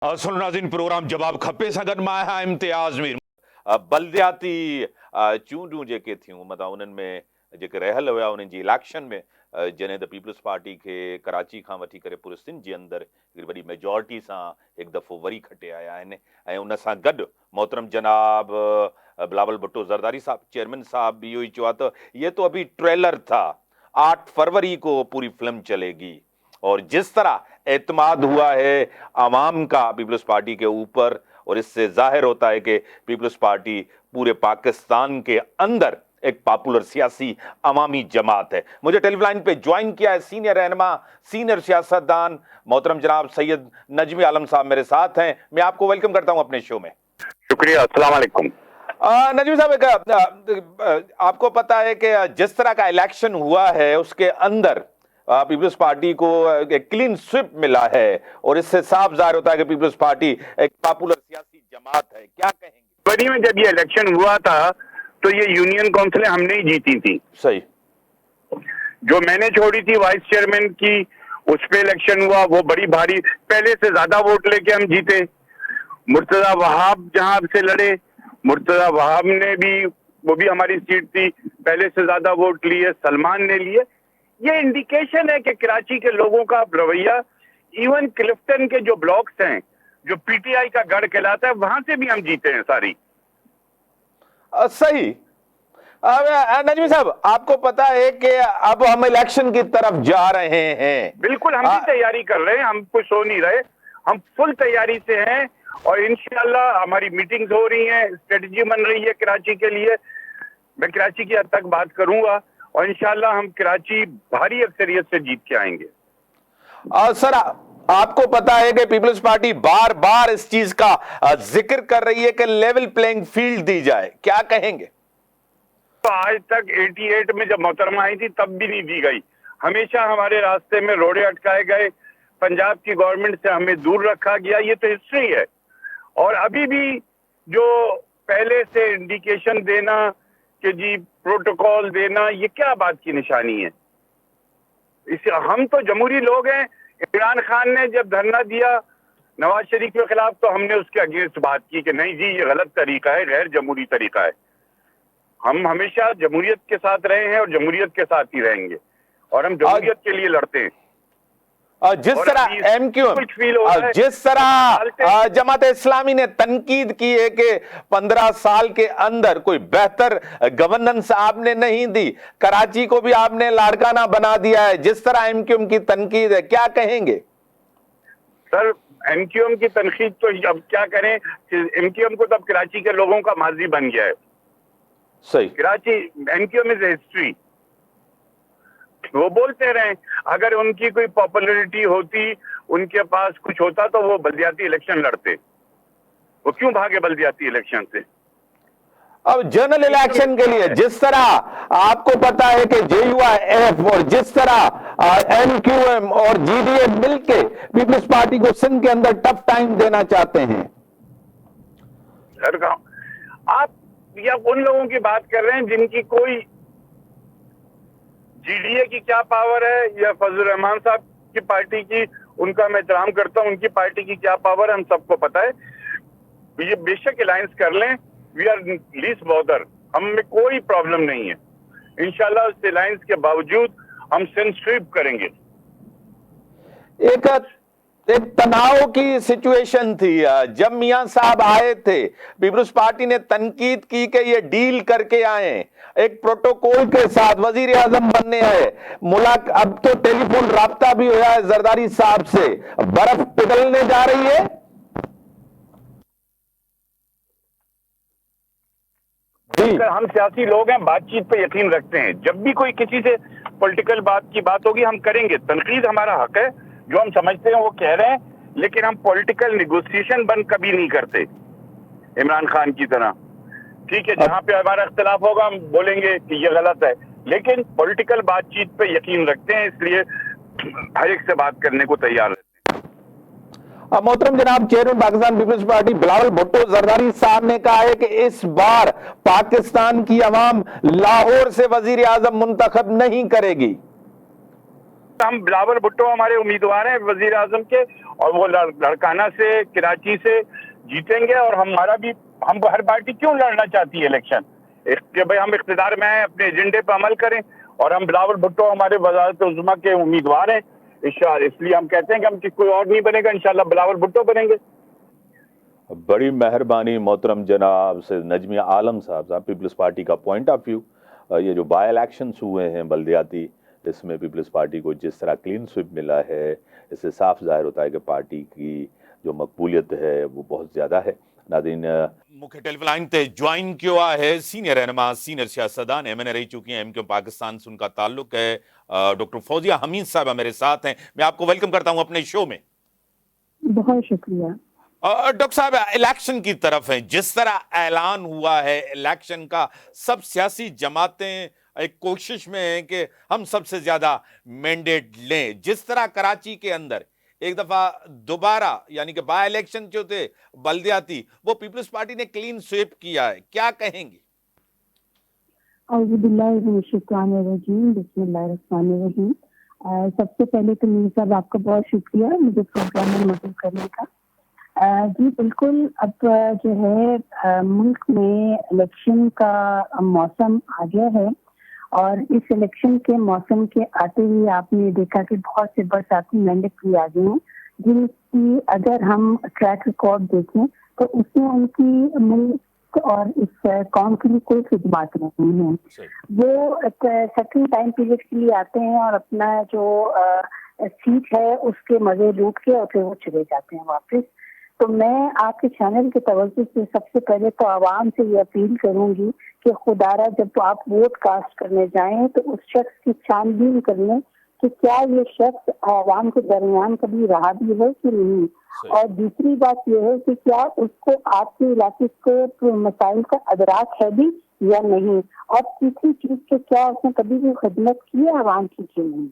सुन नाज़रीन प्रोग्राम जवाब खपे सगन मां आहियां इम्तियाज़ मीर। बलदियाती चूंडूं जेके थियूं मतिलबु उन्हनि में जेके रहियल हुया उन्हनि जी इलेक्शन में जॾहिं त पीपल्स पार्टी खे कराची खां वठी करे पूरे सिंध जे अंदरि हिकिड़ी वॾी मेजॉरिटी सां हिकु दफ़ो वरी खटे आया आहिनि ऐं उन सां गॾु मोहतरम जनाब बिलावल भुट्टो ज़रदारी साहब चेयरमैन साहब भी इहो ई चयो आहे त ये तो अभी ट्रेलर था, 8 फरवरी को पूरी फिल्म चलेगी। और जिस तरह एतमाद हुआ है आवाम का पीपल्स पार्टी के ऊपर, और इससे जाहिर होता है कि पीपल्स पार्टी पूरे पाकिस्तान के अंदर एक पॉपुलर सियासी अवामी जमात है। मुझे टेलीफोन पे ज्वाइन किया है सीनियर रहनुमा, सीनियर सियासतदान मोहतरम जनाब सैयद नजमी आलम साहब मेरे साथ हैं। मैं आपको वेलकम करता हूं अपने शो में। शुक्रिया, अस्सलाम वालेकुम। नजमी साहब, आपको पता है कि जिस तरह का इलेक्शन हुआ है उसके अंदर पीपल्स पार्टी को एक क्लीन स्विप मिला है और इससे साफ जाहिर होता है कि पीपल्स पार्टी एक पॉपुलर सियासी जमात है। क्या कहेंगे? फरवरी में जब ये इलेक्शन हुआ था तो ये यूनियन काउंसिलें हमने ही जीती थी। सही। जो मैंने छोड़ी थी वाइस चेयरमैन की, उस पे इलेक्शन हुआ, वो बड़ी भारी, पहले से ज्यादा वोट लेके हम जीते। मुर्तजा वहाब जहां से लड़े, मुर्तजा वहाब ने भी, वो भी हमारी सीट थी, पहले से ज्यादा वोट लिए, सलमान ने लिए। ये इंडिकेशन है कि कराची के लोगों का रवैया, इवन क्लिफ्टन के जो ब्लॉक्स हैं, जो पीटीआई का गढ़ कहलाता है, वहां से भी हम जीते हैं सारी। सही। नजमी साहब, आपको पता है कि अब हम इलेक्शन की तरफ जा रहे हैं। बिल्कुल, हम भी तैयारी कर रहे हैं, हम कुछ सो नहीं रहे, हम फुल तैयारी से हैं और इंशाल्लाह हमारी मीटिंग्स हो रही हैं, स्ट्रेटजी बन रही है कराची के लिए। मैं कराची की हद तक बात करूंगा और इंशाल्लाह हम कराची भारी अक्सरियत से जीत के आएंगे। सर, आपको पता है कि पीपल्स पार्टी बार बार इस चीज का जिक्र कर रही है कि लेवल प्लेइंग फील्ड दी जाए, क्या कहेंगे? तो आज तक 88 में जब मोहतरमा आई थी तब भी नहीं दी गई। हमेशा हमारे रास्ते में रोड़े अटकाए गए, पंजाब की गवर्नमेंट से हमें दूर रखा गया, ये तो हिस्ट्री है। और अभी भी जो पहले से इंडिकेशन देना कि जी प्रोटोकॉल देना, ये क्या बात की निशानी है? इसे हम तो जमहूरी लोग हैं। इमरान खान ने जब धरना दिया नवाज शरीफ के खिलाफ तो हमने उसके अगेंस्ट बात की कि नहीं जी, ये गलत तरीका है, गैर जमहूरी तरीका है। हम हमेशा जमहूरियत के साथ रहे हैं और जमहूरियत के साथ ही रहेंगे और हम जमहूरियत के लिए लड़ते हैं। जिस तरह एमक्यूएम, जिस तरह जमात इस्लामी ने तनकीद की है कि 15 साल के अंदर कोई बेहतर गवर्नेंस आपने नहीं दी, कराची को भी आपने लाड़काना बना दिया है, जिस तरह एमक्यूएम की तनकीद है, क्या कहेंगे? सर, एमक्यूएम की तनकीद तो अब क्या करें, एमक्यूएम को तब कराची के लोगों का माजी बन गया है। सही। कराची, एमक्यूएम इज हिस्ट्री, वो बोलते रहे। अगर उनकी कोई पॉपुलैरिटी होती, उनके पास कुछ होता तो वो बल्दियाती इलेक्शन लड़ते। वो क्यों भागे बल्दियाती इलेक्शन से? अब जनरल इलेक्शन के लिए जिस तरह आपको पता है कि JUIF और जिस तरह एमक्यूएम और GDA मिलके पीपल्स पार्टी को सिंध के अंदर टफ टाइम देना चाहते हैं। सर, आप या उन लोगों की बात कर रहे हैं जिनकी कोई, GDA की क्या पावर है या फजल रहमान साहब की पार्टी की, उनका मैं एहतराम करता हूं, उनकी पार्टी की क्या पावर है हम सबको पता है। ये बेशक अलायंस कर लें, वी आर लीस्ट बॉदर, हम में कोई प्रॉब्लम नहीं है। इंशाल्लाह उस अलायंस के बावजूद हम सिंध स्वीप करेंगे। एक तनाव की सिचुएशन थी जब मियां साहब आए थे, पीपल्स पार्टी ने तनकीद की कि ये डील करके आए, एक प्रोटोकॉल के साथ वजीर आजम बनने आए, अब तो टेलीफोन राब्ता भी हुआ है जरदारी साहब से, बर्फ पिघलने जा रही है। हम सियासी लोग हैं, बातचीत पे यकीन रखते हैं। जब भी कोई किसी से पॉलिटिकल बात की बात होगी हम करेंगे, तनकीद हमारा हक है, जो हम समझते हैं वो कह रहे हैं, लेकिन हम पॉलिटिकल निगोसिएशन बंद कभी नहीं करते इमरान खान की तरह। ठीक है, जहां पे हमारा इख्तिलाफ होगा हम बोलेंगे कि ये गलत है, लेकिन पॉलिटिकल बातचीत पे यकीन रखते हैं, इसलिए हर एक से बात करने को तैयार रहते हैं। मोहतरम जनाब चेयरमैन पाकिस्तान पीपल्स पार्टी बिलावल भुट्टो जरदारी साहब ने कहा है कि इस बार पाकिस्तान की अवाम लाहौर से वजीर आजम मुंतखब नहीं करेगी। ہم بلاول بھٹو ہمارے امیدوار ہیں وزیر اعظم کے، اور وہ لڑکانہ سے کراچی سے جیتیں گے، اور ہم ہر پارٹی کیوں لڑنا چاہتی ہے الیکشن کہ بھائی ہم اقتدار میں آئیں، اپنے ایجنڈے پہ عمل کریں، اور ہم بلاول بھٹو ہمارے وزارت عظمیٰ کے امیدوار ہیں، اس لیے ہم کہتے ہیں کہ ہم کوئی اور نہیں بنے گا، انشاءاللہ بلاول بھٹو بنیں گے۔ بڑی مہربانی محترم جناب سے نجمی عالم صاحب پیپلز پارٹی کا پوائنٹ آف ویو، یہ جو بائی الیکشنز ہوئے ہیں بلدیاتی، اس میں پیپلز پارٹی کو جس طرح کلین سویپ ملا ہے، اس سے صاف ظاہر ہوتا ہے کہ پارٹی کی جو مقبولیت ہے وہ بہت زیادہ ہے۔ ناظرین، مکھ ٹیلی لائن تے جوائن کیا ہے سینئر رہنما، سینئر سیاستدان ایم این اے رہی چکی ہیں، ایم کیو پاکستان سے ان کا تعلق ہے، ڈاکٹر فوزیہ حمید صاحبہ میرے ساتھ ہیں۔ میں آپ کو ویلکم کرتا ہوں اپنے شو میں۔ بہت شکریہ۔ ڈاکٹر صاحب الیکشن کی طرف ہیں، جس طرح اعلان ہوا ہے الیکشن کا، سب سیاسی جماعتیں ایک کوشش میں ہیں کہ ہم سب سے زیادہ مینڈیٹ لیں، جس طرح کراچی کے اندر ایک دفعہ دوبارہ یعنی کہ بائی الیکشن جو تھے بلدیاتی، وہ پیپلز پارٹی نے کلین سویپ کیا ہے، کیا کہیں گے؟ اعوذ باللہ من الشیطان الرجیم، بسم اللہ الرحمن الرحیم۔ سب سے پہلے تو میر صاحب آپ کا بہت شکریہ مجھے پروگرام میں مدعو کرنے کا۔ جی بالکل، اب جو ہے ملک میں الیکشن کا موسم آ گیا ہے، اور اس الیکشن کے موسم کے آتے ہی آپ نے دیکھا کہ بہت سے برساتی مینڈیٹ بھی آ گئے ہیں، جن کی اگر ہم ٹریک ریکارڈ دیکھیں تو اس میں ان کی ملک اور اس قوم کے لیے کوئی خدمات نہیں ہیں۔ وہ ایک سیکنڈ ٹائم پیریڈ کے لیے آتے ہیں اور اپنا جو سیٹ ہے اس کے مزے لوٹ کے اور پھر وہ چلے جاتے ہیں واپس۔ تو میں آپ کے چینل کے توجہ سے سب سے پہلے تو عوام سے یہ اپیل کروں گی کہ خدا را جب آپ ووٹ کاسٹ کرنے جائیں تو اس شخص کی چھان بین کر لیں کہ کیا یہ شخص عوام کے درمیان کبھی رہا بھی ہے کہ نہیں، اور دوسری بات یہ ہے کہ کیا اس کو آپ کے علاقے کے مسائل کا ادراک ہے بھی یا نہیں، اور تیسری چیز کہ کیا اس نے کبھی بھی خدمت کی ہے عوام کی کہ نہیں۔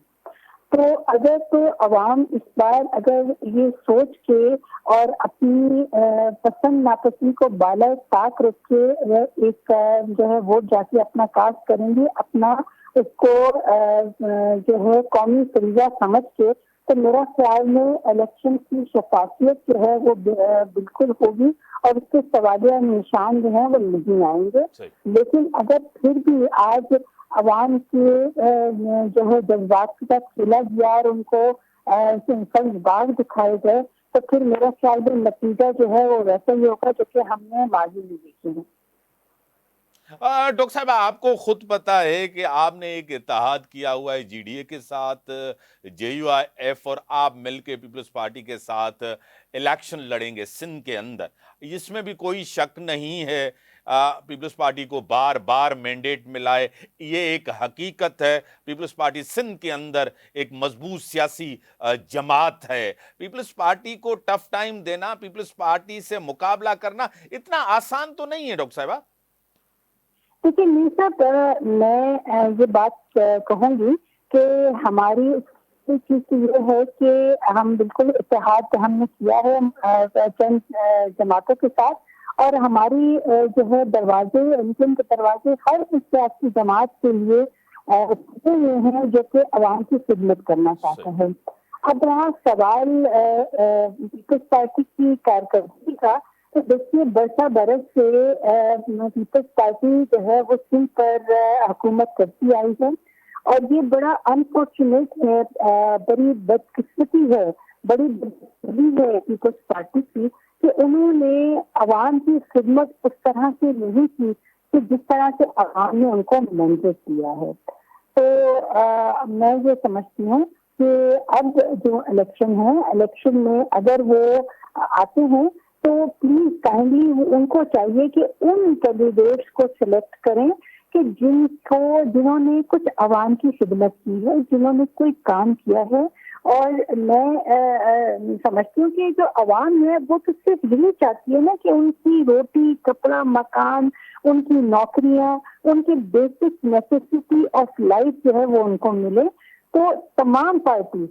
تو اگر تو عوام اس بار اگر یہ سوچ کے اور اپنی پسند ناپسند کو بالا طاق رکھ کے ایک جو ہے ووٹ جا کے اپنا کاسٹ کریں گے، اپنا اس کو جو ہے قومی فریضہ سمجھ کے، تو میرا خیال میں الیکشن کی شفافیت جو ہے وہ بالکل ہوگی، اور اس کے سوالیہ نشان جو ہیں وہ نہیں آئیں گے۔ لیکن اگر پھر بھی آج عوام کے جو ہے جذبات کے ساتھ کھیلا گیا اور ان کو سنگ باغ دکھائے گئے، تو پھر میرا خیال میں نتیجہ جو ہے وہ ویسا ہی ہوگا جو کہ ہم نے ماضی میں دیکھے ہیں۔ ڈاکٹر صاحب آپ کو خود پتا ہے کہ آپ نے ایک اتحاد کیا ہوا ہے جی ڈی اے کے ساتھ، جے یو آئی ایف اور آپ مل کے پیپلز پارٹی کے ساتھ الیکشن لڑیں گے سندھ کے اندر، اس میں بھی کوئی شک نہیں ہے۔ پیپلز پارٹی کو بار بار مینڈیٹ ملا ہے، یہ ایک حقیقت ہے۔ پیپلز پارٹی سندھ کے اندر ایک مضبوط سیاسی جماعت ہے۔ پیپلز پارٹی کو ٹف ٹائم دینا، پیپلز پارٹی سے مقابلہ کرنا اتنا آسان تو نہیں ہے ڈاکٹر صاحبہ۔ دیکھیے میر صاحب، میں یہ بات کہوں گی کہ ہماری چیز یہ ہے کہ ہم بالکل اتحاد ہم نے کیا ہے چند جماعتوں کے ساتھ، اور ہماری جو ہے دروازے کے دروازے ہر سیاسی جماعت کے لیے کھلے ہوئے ہیں جو کہ عوام کی خدمت کرنا چاہتا ہے۔ اب رہا سوال پیپلز پارٹی کی کارکردگی کا، تو دیکھیے برسہ برس سے پیپلز پارٹی جو ہے وہ سندھ پر حکومت کرتی آئی ہے، اور یہ بڑا انفارچونیٹ ہے، بڑی بدقسمتی ہے، بڑی بدقسمتی ہے پیپلز پارٹی کی کہ انہوں نے عوام کی خدمت اس طرح سے نہیں کی کہ جس طرح سے عوام نے ان کو مینڈیٹ دیا ہے۔ تو میں یہ سمجھتی ہوں کہ اب جو الیکشن ہے، الیکشن میں اگر وہ آتے ہیں تو پلیز کائنڈلی ان کو چاہیے کہ ان کینڈیڈیٹس کو سلیکٹ کریں کہ جنہوں نے کچھ عوام کی خدمت کی ہے، جنہوں نے کوئی کام کیا ہے۔ اور میں سمجھتی ہوں کہ جو عوام ہے وہ تو صرف یہی چاہتی ہے نا کہ ان کی روٹی کپڑا مکان، ان کی نوکریاں، ان کی بیسک نیسیسٹی آف لائف جو ہے وہ ان کو ملے۔ تو تمام پارٹی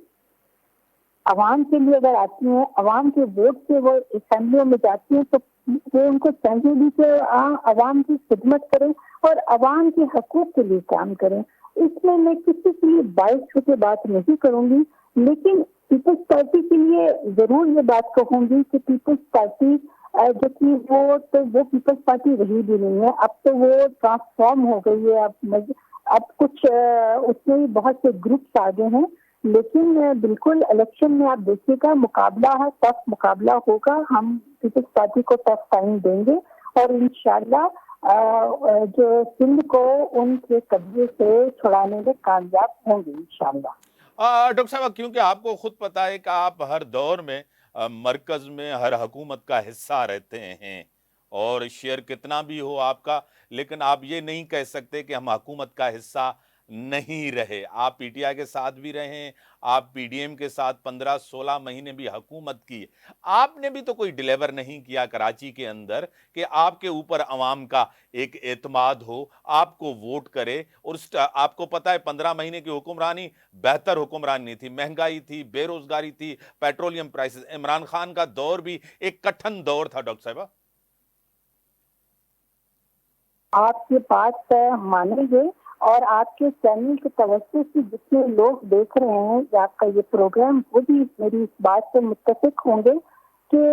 عوام کے لیے اگر آتی ہیں، عوام کے ووٹ سے وہ اسمبلیوں میں جاتی ہیں، تو وہ ان کو چاہیے بھی کہ عوام کی خدمت کریں اور عوام کے حقوق کے لیے کام کریں. اس میں میں کسی کے لیے باعث ہو کے بات نہیں کروں گی، لیکن پیپلز پارٹی کے لیے ضرور یہ بات کہوں گی کہ پیپلز پارٹی جو کہ وہ پیپلز پارٹی رہی بھی نہیں ہے. اب تو وہ ٹرانسفارم ہو گئی ہے. اب کچھ اس میں بہت سے گروپس آگے ہیں، لیکن بالکل الیکشن میں آپ دیکھیے گا مقابلہ ہے، ٹف مقابلہ ہوگا. ہم پیپلز پارٹی کو ٹف ٹائم دیں گے اور انشاءاللہ جو سندھ کو ان کے قبضے سے چھڑانے میں کامیاب ہوں گے انشاءاللہ. ڈاکٹر صاحب، کیونکہ آپ کو خود پتا ہے کہ آپ ہر دور میں مرکز میں ہر حکومت کا حصہ رہتے ہیں، اور شیئر کتنا بھی ہو آپ کا، لیکن آپ یہ نہیں کہہ سکتے کہ ہم حکومت کا حصہ نہیں رہے. آپ پی ٹی آئی کے ساتھ بھی رہے ہیں، آپ پی ڈی ایم کے ساتھ 15-16 مہینے بھی حکومت کی. آپ نے بھی تو کوئی ڈیلیور نہیں کیا کراچی کے اندر کہ آپ کے اوپر عوام کا ایک اعتماد ہو، آپ کو ووٹ کرے. اور آپ کو پتا ہے 15 مہینے کی حکمرانی بہتر حکمرانی تھی. مہنگائی تھی، بے روزگاری تھی، پیٹرولیم پرائسز. عمران خان کا دور بھی ایک کٹھن دور تھا ڈاکٹر صاحبہ. آپ کی بات مانیں گے اور آپ کے چینل کے توسط سے جتنے لوگ دیکھ رہے ہیں آپ کا یہ پروگرام، وہ بھی میری اس بات سے متفق ہوں گے کہ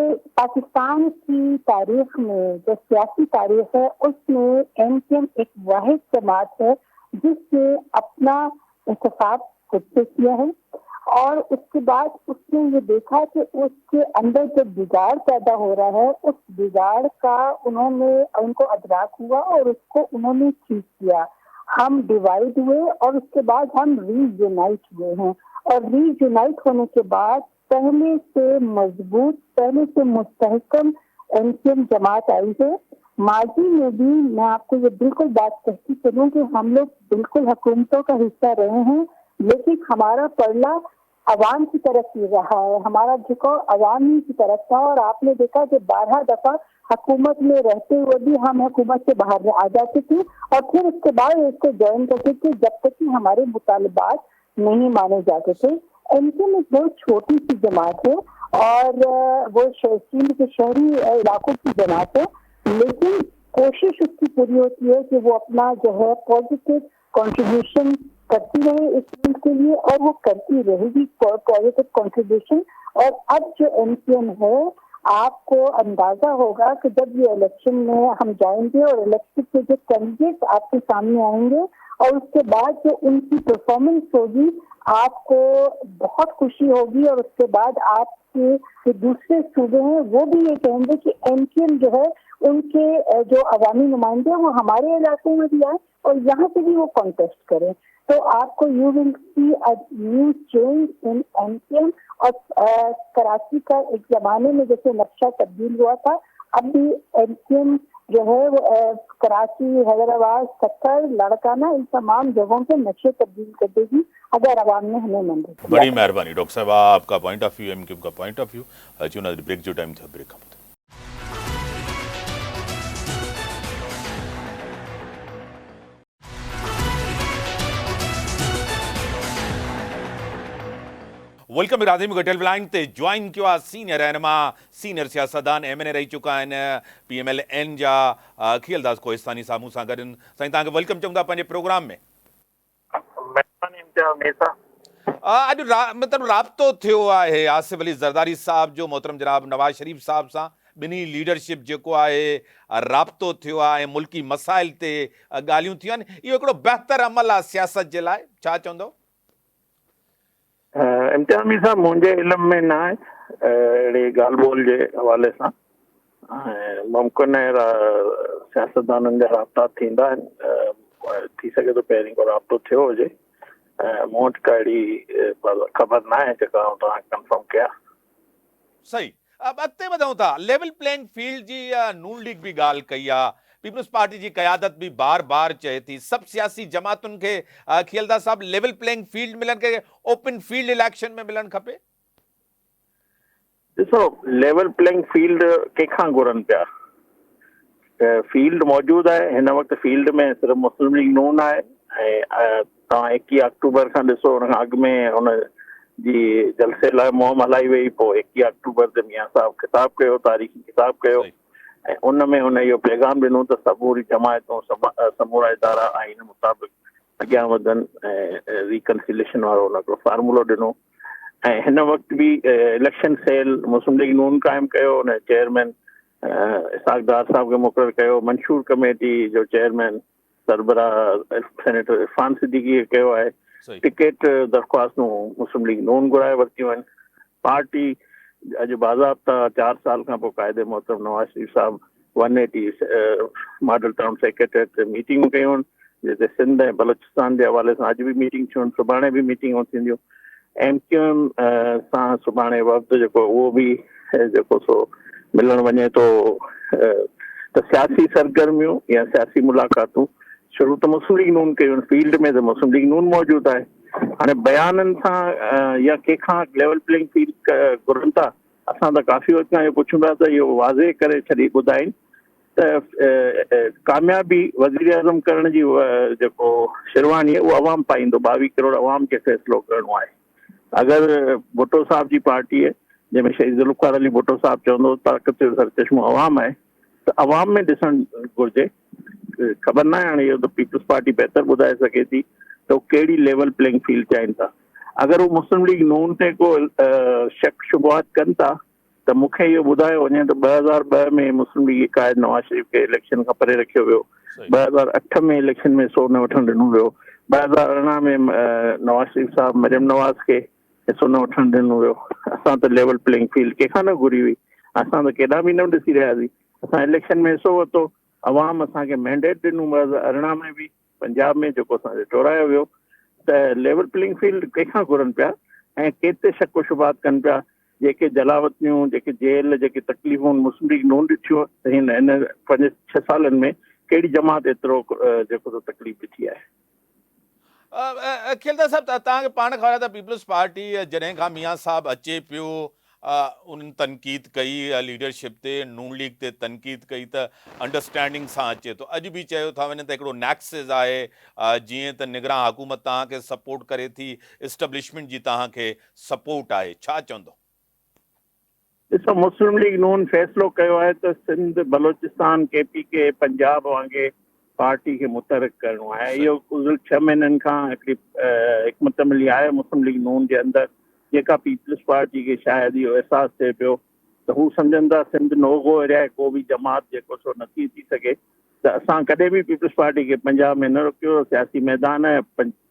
پاکستان کی تاریخ میں جو سیاسی تاریخ ہے اس میں ایم کیو ایم ایک واحد جماعت ہے جس نے اپنا انتخاب خود سے کیا ہے، اور اس کے بعد اس نے یہ دیکھا کہ اس کے اندر جو بگاڑ پیدا ہو رہا ہے اس بگاڑ کا ان کو ادراک ہوا اور اس کو انہوں نے ٹھیک کیا. ہم ڈیوائڈ ہوئے اور اس کے بعد ہم ری یونائٹ ہوئے ہیں، اور ری یونائٹ ہونے کے بعد پہلے سے مضبوط، پہلے سے مستحکم ایم کیو ایم جماعت آئی ہے. ماضی میں بھی میں آپ کو یہ بالکل بات کہتی چلوں کہ ہم لوگ بالکل حکومتوں کا حصہ رہے ہیں، لیکن ہمارا پلڑا عوام کی طرف ہی رہا ہے، ہمارا جھکاؤ عوام ہی کی طرف تھا. اور آپ نے دیکھا کہ 12 دفعہ حکومت میں رہتے ہوئے بھی ہم حکومت سے باہر آ جاتے تھے اور پھر اس کے بعد اس کو جوائن کرتے تھے جب تک کہ ہمارے مطالبات نہیں مانے جاتے تھے. ان کی ایک بہت چھوٹی سی جماعت ہے اور وہ سندھ کے شہری علاقوں کی جماعت ہے، لیکن کوشش اس کی پوری ہوتی ہے کہ وہ اپنا جو ہے پازیٹیو کنٹریبیوشن کرتی رہے اس ملک کے لیے، اور وہ کرتی رہے گی پازیٹیو کنٹریبیوشن. اور اب جو ایم کیو ایم ہے، آپ کو اندازہ ہوگا کہ جب یہ الیکشن میں ہم جائیں گے اور الیکشن کے جو کینڈیڈیٹ آپ کے سامنے آئیں گے اور اس کے بعد جو ان کی پرفارمنس ہوگی آپ کو بہت خوشی ہوگی، اور اس کے بعد آپ کے جو دوسرے صوبے ہیں وہ بھی یہ کہیں گے کہ ایم کیو ایم جو ہے ان کے جو عوامی نمائندے ہیں وہ ہمارے علاقوں میں بھی آئیں اور یہاں سے بھی وہ کانٹیسٹ کریں. تو آپ کو you will see a new change in M Q M. اور کراچی کا ایک زمانے میں جیسے نقشہ تبدیل ہوا تھا، اب بھی ایم کیو ایم جو ہے وہ کراچی، حیدرآباد، سکر، لاڑکانہ ان تمام جگہوں کے نقشے تبدیل کر دے گی اگر عوام نے ہمیں منظور کیا. بڑی مہربانی ڈاکٹر صاحب، آپ کا point of view, M Q M کا پوائنٹ آف ویو. چونہ بریک جو ٹائم تھا بریک ہم ویلکم راظیم گٹل بلائن تے جوائن کیا سینئر رہنما سینئر سیاستدان ایم این اے رہی چکا ہیں پی ایم ایل این جا کھیل داس کوہستانی ساموں سان گڈن. سائیں تاں ویلکم چوں تھا پنجے پروگرام میں. اج مطلب رابطو تھیو ہے آصف علی زرداری صاحب جو محترم جناب نواز شریف صاحب سان بنی لیڈرشپ جو ہے رابطو تھیو ہے، ملکی مسائل تے گالیوں تھیوں ہیں. یہ ایکڑو بہتر عمل ہے سیاست جے لائے، چھا چوندو؟ امتحان بھی صاحب مجھے علم میں نہ ہے اڑی گال بول کے حوالے سے ممکن ہے سیاستدانن جا رابطہ تھیندا تھی سکے تو پہریں کو رابطو تھیو ہوجے. موں وٹ کا اڑی خبر نہ ہے جکا کنفرم کیا. صحیح. اب اتے بدھوں تھا لیول پلینگ فیلڈ جی نون لیگ بھی گال کئی آ، پیپلز پارٹی جی قیادت بھی بار بار چاہے تھی سب سیاسی جماعتن کے کھیلدا صاحب لیول پلینگ فیلڈ ملن کے اوپن فیلڈ الیکشن میں ملن کھپے. ॾिसो लेवल प्लेइंग फील्ड कंहिंखां घुरनि पिया. फील्ड मौजूदु आहे हिन वक़्तु फील्ड में सिर्फ़ु मुस्लिम लीग नून आहे ऐं तव्हां 21 अक्टूबर खां ॾिसो हुन खां अॻु में हुन जी जलसे लाइ मुहिम हलाई वई, पोइ 21 अक्टूबर ते मियां साहब ख़िताबु कयो, तारीख़ी ख़िताबु कयो. ऐं उन में हुन इहो पैगाम ॾिनो त समूरी जमायतूं समूरा इदारा आइन मुताबिक़ अॻियां वधनि ऐं रिकनसिलेशन वारो हुन हिकिड़ो फार्मूलो ॾिनो। ऐं हिन वक़्तु बि इलेक्शन सेल मुस्लिम लीग नून क़ाइमु कयो, हुन चेयरमैन इसहाक डार साहब खे मुक़ररु कयो, मंशूर कमेटी जो चेयरमैन सरबराह सेनेटर इरफान सिद्दीकी कयो आहे। टिकट दरख़्वास्तूं मुस्लिम लीग नून घुराए वरितियूं आहिनि। पार्टी अॼु बाज़ाब्ता 4 साल खां पोइ क़ाइदे मोहतरम नवाज़ शरीफ़ साहब 180 मॉडल टाउन सेक्रेटरीट ते मीटिंगूं कयूं आहिनि, जिते सिंध ऐं बलोचिस्तान जे हवाले सां अॼु बि मीटिंग थियूं आहिनि, सुभाणे बि मीटिंगूं थींदियूं। MQM सां सुभाणे वक़्तु जेको उहो बि जेको सो मिलणु वञे थो। त सियासी सरगर्मियूं या सियासी मुलाक़ातूं शुरू त मुस्लिम लीग नून कयूं आहिनि, फील्ड में त मुस्लिम लीग नून मौजूदु आहे। हाणे बयाननि सां या कंहिंखां लेवल प्लेइंग फील्ड घुरनि था, असां त काफ़ी वक़्तु खां इहो पुछूं था त इहो वाज़े करे छॾी ॿुधाइनि त कामयाबी वज़ीर आज़म करण जी जेको शेरवानी आहे उहो अवाम पाईंदो। 22 करोड़ अवाम खे फ़ैसिलो करिणो आहे। अगरि भुट्टो साहब जी पार्टी आहे जंहिंमें शहीद ज़ुल्फ़िकार अली भुट्टो साहब चवंदो ताक़त जो सरचश्मो अवाम आहे, त अवाम में ॾिसणु घुरिजे। ख़बर न आहे हाणे इहो त पीपल्स पार्टी बहितर ॿुधाए सघे थी त उहो कहिड़ी लेवल प्लेइंग फील्ड चाहिनि था। अगरि उहो मुस्लिम लीग नून ते को शक शुबहात कनि था त मूंखे इहो ॿुधायो वञे त 2002 में मुस्लिम लीग क़ाइद नवाज़ शरीफ़ खे इलेक्शन खां परे रखियो वियो, 2008 में इलेक्शन में हिसो न वठणु ॾिनो वियो, 2018 में नवाज़ शरीफ़ साहब मरियम नवाज़ खे हिसो न वठणु ॾिनो वियो। असां त लेवल प्लेइंग फील्ड कंहिंखां न घुरी हुई, असां त केॾा बि न ॾिसी रहियासीं। असां इलेक्शन में हिसो वरितो, अवाम असांखे मैंडेट ॾिनो 2018 में बि, पंजाब में जेको असांखे टोरायो वियो। त लेवल प्लेइंग फील्ड कंहिंखां घुरनि पिया ऐं केतिरे शक शुबहात कनि पिया। जेके जलावतियूं, जेके जेल, जेके तकलीफ़ूं मुस्लिम लीग नून ॾिठियूं हिन 5-6 सालनि में, कहिड़ी जमात एतिरो जेको तकलीफ़ ॾिठी आहे। खिलदा साहब, तव्हांखे पाण ख़बर आहे त पीपल्स पार्टी जॾहिं खां मियां साहब अचे पियो उन्हनि तनक़ीद कई लीडरशिप ते, नून लीग ते तनक़ीद कई त अंडरस्टैंडिंग सां अचे थो। अॼु बि चयो था वञे त हिकिड़ो नेक्सिस आहे, जीअं त निगरान हुकूमत तव्हांखे सपोर्ट करे थी, इस्टैब्लिशमेंट जी तव्हांखे सपोर्ट आहे, छा चवंदो? ॾिसो, मुस्लिम लीग नून फ़ैसिलो कयो आहे त सिंध, बलोचिस्तान, KPK, पंजाब वांगुरु पार्टी खे मुतहरिक करिणो आहे। इहो गुज़िरियल 6 महीननि खां हिकिड़ी हिकमत अमली आहे मुस्लिम लीग नून जे अंदरि, जेका पीपल्स पार्टी खे शायदि इहो अहसासु थिए पियो त हू सम्झनि था सिंध नोगो एरिया को बि जमात जेको सो नथी थी सघे। त असां कॾहिं बि पीपल्स पार्टी खे पंजाब में न रोकियो। सियासी मैदान आहे,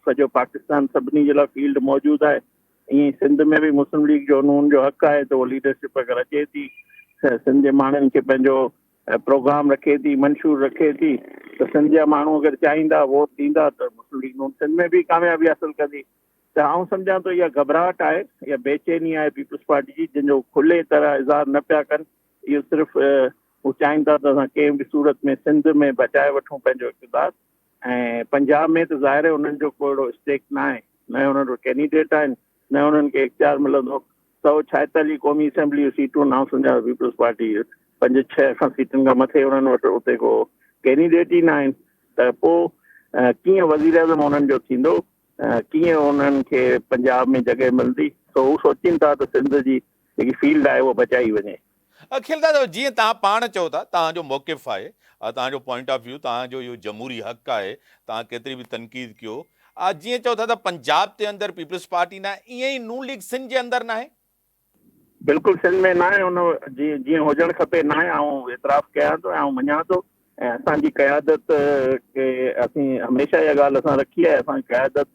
सॼो पाकिस्तान सभिनी जे लाइ फील्ड मौजूदु आहे। ईअं सिंध में बि मुस्लिम लीग जो नून जो हक़ आहे त उहो लीडरशिप अगरि अचे थी, सिंध जे माण्हुनि खे पंहिंजो प्रोग्राम रखे थी, मंशूर रखे थी, त सिंध जा माण्हू अगरि चाहींदा वोट ॾींदा त मुस्लिम लीग नून सिंध में बि कामयाबी हासिलु कंदी। त आउं सम्झां थो इहा घबराहट आहे, इहा बेचैनी आहे पीपल्स पार्टी जी, जंहिंजो खुले तरह इज़हार न पिया कनि। इहो सिर्फ़ु हू चाहिनि था त असां कंहिं बि सूरत में सिंध में बचाए वठूं पंहिंजो इक़्तिदार। ऐं पंजाब में त ज़ाहिर आहे उन्हनि जो को अहिड़ो स्टेक न आहे, न उन्हनि वटि कैंडिडेट आहिनि, न उन्हनि खे इख़्तियार मिलंदो। 146 क़ौमी असेंबली जूं सीटूं आउं सम्झां पीपल्स पार्टी 5-6 खां सीटुनि खां मथे उन्हनि वटि उते को कैंडिडेट ई न आहिनि। त पोइ कीअं वज़ीर आज़म उन्हनि जो थींदो, कीअं उन्हनि खे पंजाब में जॻह मिलंदी। त हू सोचीनि था त सिंध जी जेकी फील्ड आहे उहा बचाई वञे। खिलदा साहब, जीअं तव्हां पाण चओ था, तव्हांजो मौक़िफ़ आहे, तव्हांजो पॉइंट ऑफ व्यू, तव्हांजो इहो जमहूरी हक़ आहे, तव्हां केतिरी बि तनक़ीद कयो। जीअं चओ था त पंजाब जे अंदरि पीपल्स पार्टी न आहे, ईअं ई नून लीग सिंध जे अंदरि न आहे? बिल्कुलु सिंध में न आहे, उन जीअं हुजणु खपे न आहे। ऐं एतिराफ़ कयां थो ऐं मञां थो। ऐं असांजी क़यादत खे असीं हमेशह इहा ॻाल्हि असां रखी आहे। असांजी क़यादत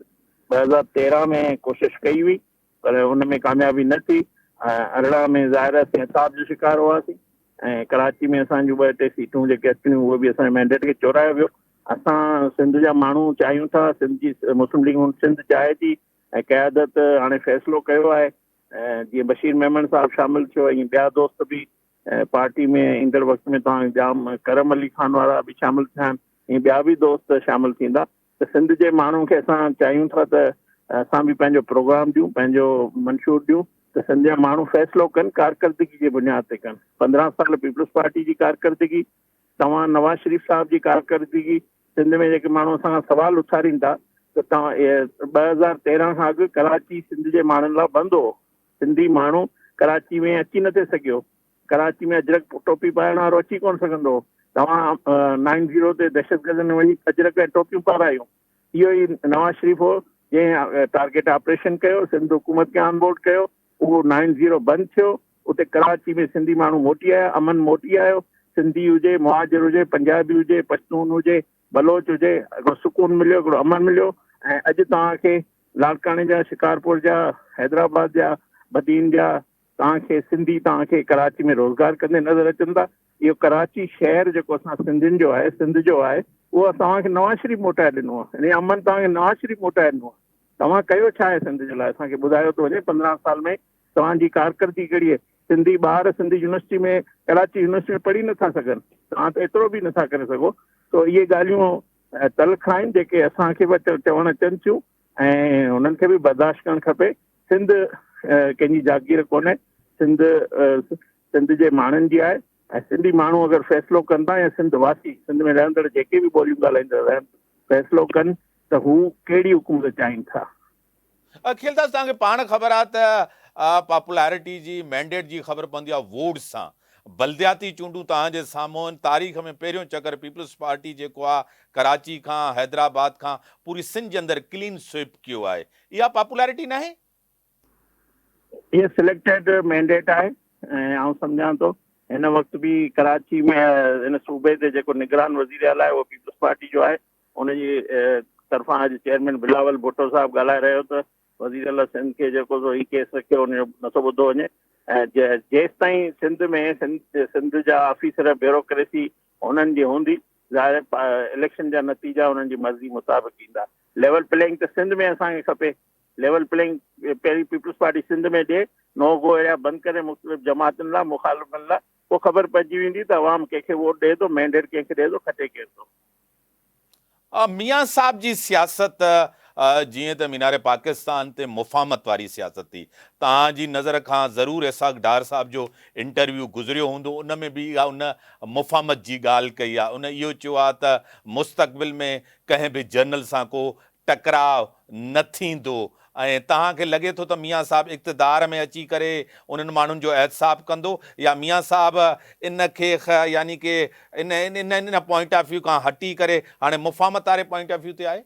2013 में कोशिशि कई हुई, पर हुन में कामयाबी न थी। 18 में ज़ाहिर असीं हिसाब जो शिकार हुआसीं ऐं कराची में असांजूं 2-3 सीटूं जेके अचणियूं उहे बि असांजे मैंडेट खे चोरायो वियो। असां सिंध जा माण्हू चाहियूं था, सिंध जी मुस्लिम लीग सिंध चाहे थी ऐं क़यादत हाणे फ़ैसिलो कयो आहे। जीअं बशीर मेमन साहब शामिलु थियो, ऐं ॿिया दोस्त बि पार्टी में ईंदड़ वक़्त में तव्हां जाम करम अली खान वारा बि शामिलु थिया आहिनि, ऐं ॿिया बि दोस्त शामिलु थींदा। त सिंध जे माण्हुनि खे असां चाहियूं था त असां बि पंहिंजो प्रोग्राम ॾियूं, पंहिंजो मंशूर ॾियूं, त सिंध जा माण्हू फ़ैसिलो कनि, कारकर्दगी जे बुनियाद ते कनि। 15 साल पीपल्स पार्टी जी कारकर्दगी, तव्हां नवाज़ शरीफ़ साहब जी कारकर्दगी, सिंध में जेके माण्हू असां सवाल उथारीनि था त तव्हां 2013 खां अॻु कराची सिंध जे माण्हुनि लाइ बंदि हो। सिंधी माण्हू कराची में अची न थे सघियो। कराची में अजरक टोपी पाइण वारो अची कोन सघंदो। तव्हां 90 ते दहशतगर्दनि वञी अजरक ऐं टोपियूं पारायूं। इहो ई नवाज़ शरीफ़ हो जंहिं टारगेट ऑपरेशन कयो, सिंध हुकूमत खे ऑन बोर्ड कयो, उहो 90 बंदि थियो। उते कराची में सिंधी माण्हू मोटी आया, अमन मोटी आयो। सिंधी हुजे, मुहाजिर हुजे, पंजाबी हुजे, पश्तून हुजे, बलोच हुजे, हिकिड़ो सुकून मिलियो, हिकिड़ो अमन मिलियो। ऐं अॼु तव्हांखे लाड़काने जा, शिकारपुर जा, हैदराबाद जा, बदीन जा तव्हांखे सिंधी तव्हांखे कराची में रोज़गार कंदे नज़र अचनि था। इहो कराची शहर जेको असां सिंधियुनि जो आहे, सिंध जो आहे, उहो तव्हांखे नवाज़ शरीफ़ मोटाए ॾिनो आहे। यानी अमन तव्हांखे नवाज़ शरीफ़ मोटाए ॾिनो आहे। तव्हां कयो छा आहे सिंध जे लाइ? असांखे ॿुधायो थो वञे 15 साल में तव्हांजी कारकर्दगी कहिड़ी आहे? सिंधी ॿार सिंधी यूनिवर्सिटी में, कराची यूनिवर्सिटी में पढ़ी नथा सघनि, तव्हां त एतिरो बि नथा करे सघो। तो इहे ॻाल्हियूं तलख़ आहिनि जेके असांखे बि चवणु अचनि थियूं ऐं हुननि खे बि बर्दाश्त करणु खपे। सिंध कंहिंजी जागीर कोन्हे, सिंध जे माण्हुनि जी आहे। ऐं सिंधी माण्हू अगरि फ़ैसिलो कनि था या सिंध वासी, सिंध में रहंदड़ जेके बि ॿोलियूं ॻाल्हाईंदड़ रहनि, फ़ैसिलो कनि त हू कहिड़ी हुकूमत चाहिनि था। खिलदास तव्हांखे पाण ख़बर आहे त पॉपुलैरिटी जी, मैंडेट जी ख़बर पवंदी आहे वोट सां। बल्दियाती चूंडूं तव्हांजे साम्हूं आहिनि। तारीख़ में पहिरियों चकर पीपल्स पार्टी जेको आहे कराची खां, हैदराबाद खां पूरी सिंध जे अंदरि क्लीन स्वीप कयो आहे। इहा पॉपुलैरिटी नाहे? इहे सिलेक्टेड मैंडेट आहे ऐं आउं सम्झां थो हिन वक़्तु बि कराची में हिन सूबे ते जेको निगरान वज़ीर आला आहे उहो पीपल्स पार्टी जो आहे। उनजी तरफ़ां अॼु चेयरमैन बिलावल भुट्टो साहिबु ॻाल्हाए रहियो त वज़ीर आला सिंध खे जेको सो ई केस रखियो उनजो नथो ॿुधो वञे। ऐं जेसि ताईं सिंध में सिंध जा ऑफिसर ब्यूरोक्रेसी उन्हनि जी हूंदी, ज़ाहिर इलेक्शन जा नतीजा उन्हनि जी मर्ज़ी मुताबिक़ ईंदा। लेवल प्लेइंग त सिंध में असांखे खपे। लेवल प्लेइंग पहिरीं पीपल्स पार्टी सिंध में ॾिए, नो गो एरिया बंदि करे मुख़्तलिफ़ जमातुनि लाइ, मुखालिफ़नि लाइ, पोइ ख़बर पइजी वेंदी त अवाम कंहिंखे वोट ॾिए थो, मैंडेट कंहिंखे ॾिए थो, खटे केरु थो। मियां साहब जी सियासत जीअं त मीनार पाकिस्तान ते मुफ़ाहमत वारी सियासत थी। तव्हांजी नज़र खां ज़रूरु इसाक़ डार साहब जो इंटरव्यू गुज़रियो हूंदो, उन में बि उन मुफ़ाहमत जी ॻाल्हि कई आहे। उन इहो चयो आहे त मुस्तक़बिल में कंहिं बि जनरल सां को टकराव न थींदो। ऐं तव्हांखे लॻे थो त मियां साहब इक़्तिदार में अची करे उन्हनि माण्हुनि जो एहतसाब कंदो, या मियां साहब इन खे यानी कि इन पॉइंट ऑफ व्यू खां हटी करे हाणे मुफ़ाहमत वारे पॉइंट ऑफ व्यू ते आहे?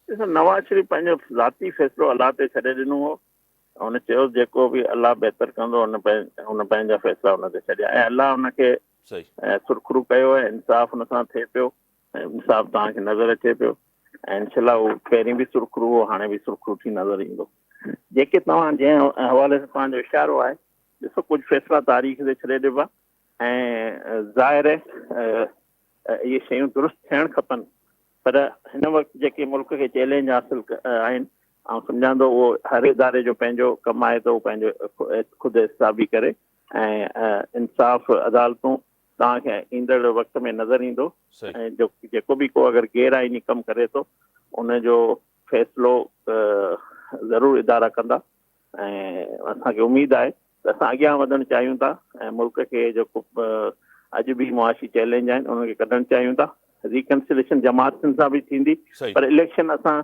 ॾिसो, नवाज़ शरीफ़ पंहिंजो ज़ाती फ़ैसिलो अलाह ते छॾे ॾिनो हो। हुन चयो जेको बि अलाह बहितर कंदो हुन पंहिंजा फ़ैसिला हुन ते छॾिया ऐं अलाह हुनखे सुरखरू कयो आहे। इंसाफ़ हुन सां थिए पियो ऐं इंसाफ़ तव्हांखे नज़र अचे पियो ऐं इनशाला उहो पहिरीं बि सुरखरू हो, हाणे बि सुरखरू थी नज़र ईंदो। जेके तव्हां जंहिं हवाले सां तव्हांजो इशारो आहे, ॾिसो कुझु फ़ैसिला तारीख़ ते छॾे ॾिबा ऐं ज़ाहिर इहे शयूं दुरुस्त थियणु खपनि। पर हिन वक़्तु जेके मुल्क खे चैलेंज हासिल आहिनि, ऐं सम्झां थो उहो हर इदारे जो पंहिंजो कमु आहे त उहो पंहिंजो ख़ुदि हिसाबी करे ऐं इंसाफ़ अदालतूं तव्हांखे ईंदड़ वक़्त में नज़र ईंदो। ऐं जेको बि को अगरि गैर आइनी कमु करे थो उनजो फ़ैसिलो ज़रूरु इदारा कंदा ऐं असांखे उमेदु आहे त असां अॻियां वधणु चाहियूं था ऐं मुल्क खे जेको अॼु बि मुआशी चैलेंज आहिनि उनखे कढणु चाहियूं था। रिकन्सिलेशन जमातुनि सां बि थींदी, पर इलेक्शन असां